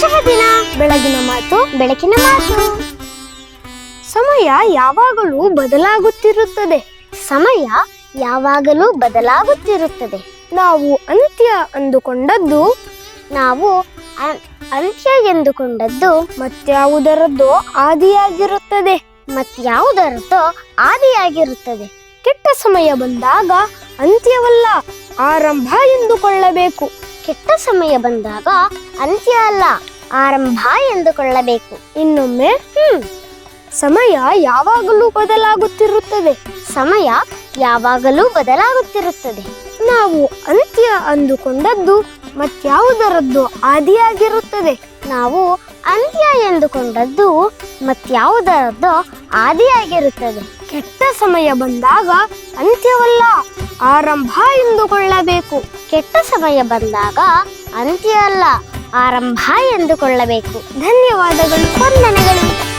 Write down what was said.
ಶುಭ ದಿನ. ಬೆಳಗಿನ ಮಾತು ಬೆಳಕಿನ ಮಾತು. ಸಮಯ ಯಾವಾಗಲೂ ಬದಲಾಗುತ್ತಿರುತ್ತದೆ. ಸಮಯ ಯಾವಾಗಲೂ ಬದಲಾಗುತ್ತಿರುತ್ತದೆ. ನಾವು ಅಂತ್ಯ ಅಂದುಕೊಂಡದ್ದು ನಾವು ಅಂತ್ಯ ಎಂದುಕೊಂಡದ್ದು ಮತ್ಯಾವುದರದ್ದೋ ಆದಿಯಾಗಿರುತ್ತದೆ. ಮತ್ಯಾವುದರದ್ದೋ ಆದಿಯಾಗಿರುತ್ತದೆ. ಕೆಟ್ಟ ಸಮಯ ಬಂದಾಗ ಅಂತ್ಯವಲ್ಲ ಆರಂಭ ಎಂದುಕೊಳ್ಳಬೇಕು. ಕೆಟ್ಟ ಸಮಯ ಬಂದಾಗ ಅಂತ್ಯ ಅಲ್ಲ ಆರಂಭ ಎಂದುಕೊಳ್ಳಬೇಕು. ಇನ್ನೊಮ್ಮೆ ಸಮಯ ಯಾವಾಗಲೂ ಬದಲಾಗುತ್ತಿರುತ್ತದೆ. ಸಮಯ ಯಾವಾಗಲೂ ಬದಲಾಗುತ್ತಿರುತ್ತದೆ. ನಾವು ಅಂತ್ಯ ಅಂದುಕೊಂಡದ್ದು ಮತ್ಯಾವುದರದ್ದು ಆದಿಯಾಗಿರುತ್ತದೆ. ನಾವು ಅಂತ್ಯ ಎಂದುಕೊಂಡದ್ದು ಮತ್ಯಾವುದರದ್ದೋ ಆದಿಯಾಗಿರುತ್ತದೆ. ಕೆಟ್ಟ ಸಮಯ ಬಂದಾಗ ಅಂತ್ಯವಲ್ಲ ಆರಂಭ ಎಂದುಕೊಳ್ಳಬೇಕು. ಕೆಟ್ಟ ಸಮಯ ಬಂದಾಗ ಅಂತ್ಯ ಅಲ್ಲ ಆರಂಭ ಎಂದುಕೊಳ್ಳಬೇಕು. ಧನ್ಯವಾದಗಳು. ವಂದನೆಗಳು.